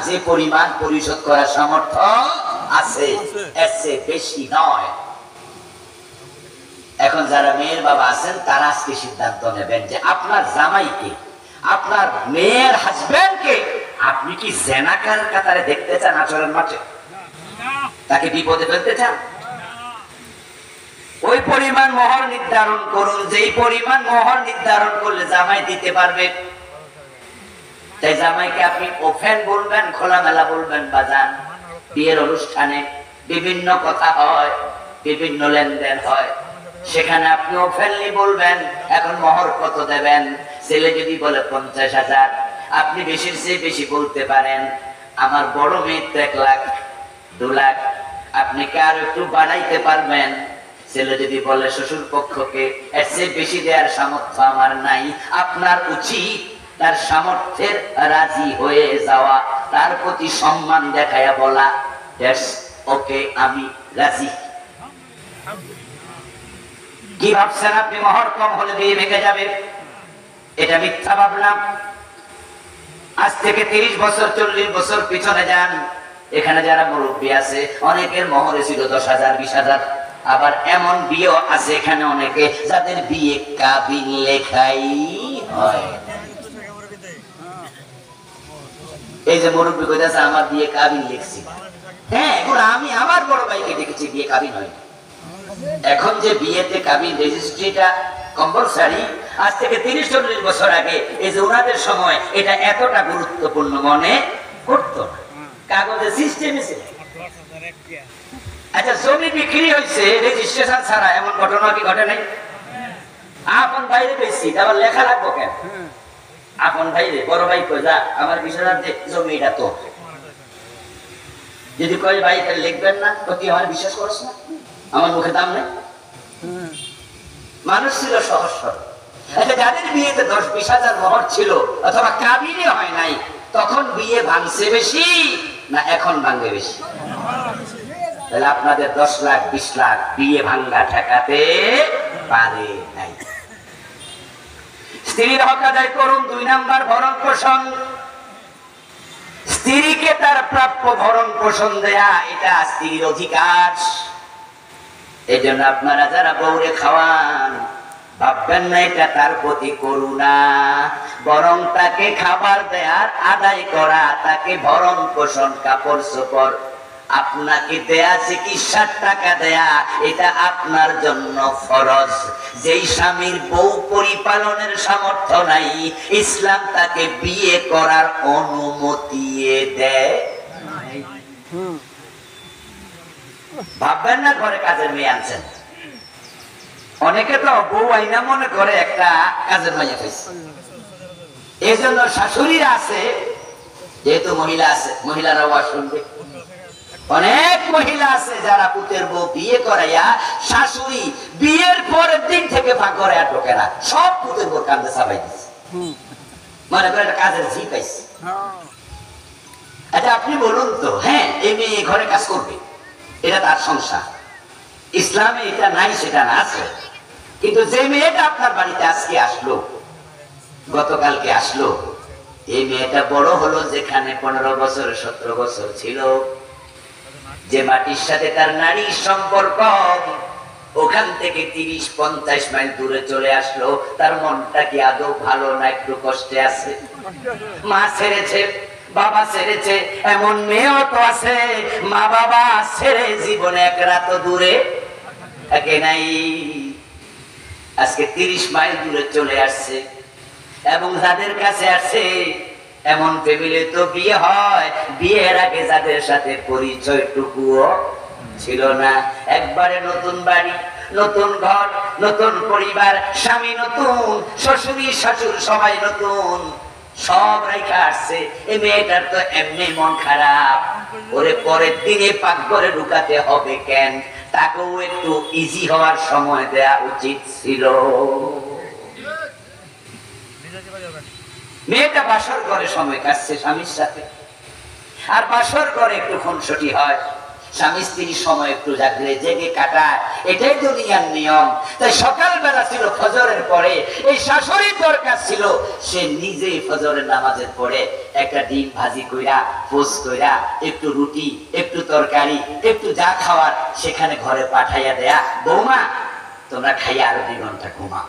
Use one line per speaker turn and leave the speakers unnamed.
যে পরিমাণ পরিশোধ করার সামর্থ্য আছে এর চেয়ে বেশি নয়। এখন যারা মেয়ের বাবা আছেন তারা আজকে সিদ্ধান্ত নেবেন যে আপনার জামাইকে, আপনার মেয়ের হাজবেন্ডকে আপনি কি জেনাকার কাতারে দেখতে চান আচরণ মাঠে? তাকে বিপদে ফেলতে চান? ওই পরিমাণ মোহর নির্ধারণ করুন, যেই পরিমাণ মোহর নির্ধারণ করলে জামাই দিতে পারবে। তাই জামাইকে আপনি ওপেন বলবেন, খোলামেলা বলবেন, বাজান বিয়ের অনুষ্ঠানে বিভিন্ন কথা হয়, বিভিন্ন লেনদেন হয়, সেখানে আপনি ওপেনলি বলবেন এখন মোহর কত দেবেন। ছেলে যদি বলে 50,000, আপনি বেশির চেয়ে বেশি বলতে পারেন আমার বড় মেয়ে 1 লাখ 2 লাখ, আপনি কি আরো একটু বাড়াইতে পারবেন? ছেলে যদি বলে শ্বশুর পক্ষকে এর চেয়ে বেশি দেওয়ার সামর্থ্য আমার নাই, আপনার উচিত তার সামর্থ্যের রাজি হয়ে যাওয়া, তার প্রতি সম্মান দেখায়া বলা দ্যাটস ওকে, আমি রাজি। কি ভাবছেন আপনি মোহর কম হলে বিয়ে ভেঙে যাবে? এটা মিথ্যা ভাবনা। আজ থেকে 30 বছর 40 বছর পিছনে যান, এখানে যারা মুরব্বী আছে অনেকের মোহরে ছিল 10,000 20,000। আবার এমন বিয়েও আছে এখানে অনেকে যাদের বিয়ে কাবিন লেখাই হয়। এই যে মুরব্বী কইতাছে আমার বিয়ে কাবিন লিখছি, হ্যাঁ এগুলো আমি আমার বড় ভাইকে দেখেছি বিয়ে কাবিন হয়। এখন যে বিয়েতে কাবিন রেজিস্ট্রিটা কম্পালসারি, আজ থেকে 30-40 বছর আগে এই যে ওনাদের সময় এটা এতটা গুরুত্বপূর্ণ মনে করতো না, কাগজে সিস্টেমে ছিল। আচ্ছা, জমি বিক্রি হয়েছে রেজিস্ট্রেশন ছাড়া, এমন ঘটনা কি ঘটে নাই? আপন ভাইরে বেশি আবার লেখা লাগবো কেন? আপন ভাইরে বড় ভাই কই যা আমার 20,000 দে, জমিটা তো। যদি কই ভাই তাহলে লিখবেন না, তো কি আমার বিশ্বাস করছ না? আমার মুখে দাম নেই। মানুষ ছিল সহজ সরল। আচ্ছা, যাদের বিয়েতে 10-20,000 মোহর ছিল অথবা কাবিনে হয় নাই, তখন বিয়ে ভাঙছে বেশি না এখন ভাঙবে বেশি? তাহলে আপনাদের 10 লাখ 20 লাখ বিয়ে ভাঙ্গা ঠেকাতে পারে নাই। স্ত্রীর হক আদায় করুন। 2 নাম্বার ভরণ পোষণ। স্ত্রীকে তার প্রাপ্য ভরণ পোষণ দেয়া এটা স্ত্রীর অধিকার। এই জন্য আপনারা যারা বউরে খাওয়ান ভাববেন না এটা তার প্রতি করুণা, বরং তাকে খাবার দেয়ার আদায় করা, তাকে ভরণ পোষণ কাপড় চোপড় আপনাকে দেয়া, চিকিৎসার টাকা দেয়া এটা আপনার জন্য ফরজ। যেই স্বামীর বউ পরিপালনের সামর্থ্য নাই, ইসলাম তাকে বিয়ে করার অনুমতি দেয়। ভাববেন না ঘরে কাজের মেয়ে আনছেন। অনেকে তো বউ আইনা মনে করে একটা কাজের মেয়ে হয়েছে। এই জন্য শাশুড়িরা আছে, যেহেতু মহিলা আছে মহিলারাও শুনবে। অনেক মহিলা আছে যারা পুতের বউ বিয়ে করাইয়া শাশুড়ি বিয়ের পরের দিন থেকে ঘরে আর ঢোকে না, সব পুতের বউ কান্দে চাপাই দিচ্ছে, মনে করে একটা কাজের ঝি পাইছে। আচ্ছা আপনি বলুন তো, হ্যাঁ এই মেয়ে ঘরে কাজ করবে, এটা তার সংসার। ইসলামে এটা নাই সেটা না, আছে। কিন্তু যে মেয়েটা আপনার বাড়িতে আজকে আসলো, গতকালকে আসলো, এই মেয়েটা বড় হলো যেখানে 15 বছর 17 বছর ছিল, যে মাটির সাথে তার নারীর সম্পর্ক, ওখান থেকে 30-50 মাইল দূরে চলে আসলো। তার মনটা কি আদৌ ভালো না একটু কষ্টে আছে? মা ছেড়েছে, বাবা ছেড়েছে, এমন মেয়েও তো আছে মা বাবা ছেড়ে জীবনে এক রাত দূরে থাকে নাই, আজকে 30 মাইল দূরে চলে আসছে। এবং যাদের কাছে আসছে এমন ফ্যামিলি তো বিয়ে হয়, বিয়ের আগে যাদের সাথে পরিচয়টুকুও ছিল না, একবারে নতুন বাড়ি, নতুন ঘর, নতুন পরিবার, স্বামী নতুন, শ্বশুরি শাশুড় সবাই নতুন, সব রেখা আসছে। এই মেয়েটার তো এমনি মন খারাপ, ওরে পরের দিনে পাকঘরে ঢুকাতে হবে কেন? তাকেও একটু ইজি হওয়ার সময় দেয়া উচিত ছিল। মেয়েটা বাসর ঘরে সময় কাটছে স্বামীর সাথে, আর বাসর ঘরে একটু খুনসুটি হয়, স্বামী স্ত্রীর সময় একটু জাগলে জেগে কাটায়, এটাই দুনিয়ার নিয়ম। তাই সকালবেলা ছিল ফজরের পরে, এই শাশুড়ির দরকার ছিল সে নিজেই ফজরের নামাজের পরে একটা ডিম ভাজি কইরা, পোস্ট কইরা, একটু রুটি, একটু তরকারি, একটু যা খাওয়ার সেখানে ঘরে পাঠাইয়া দেয়া, বৌমা তোমরা খাইয়া আরো 2 ঘন্টা ঘুমা।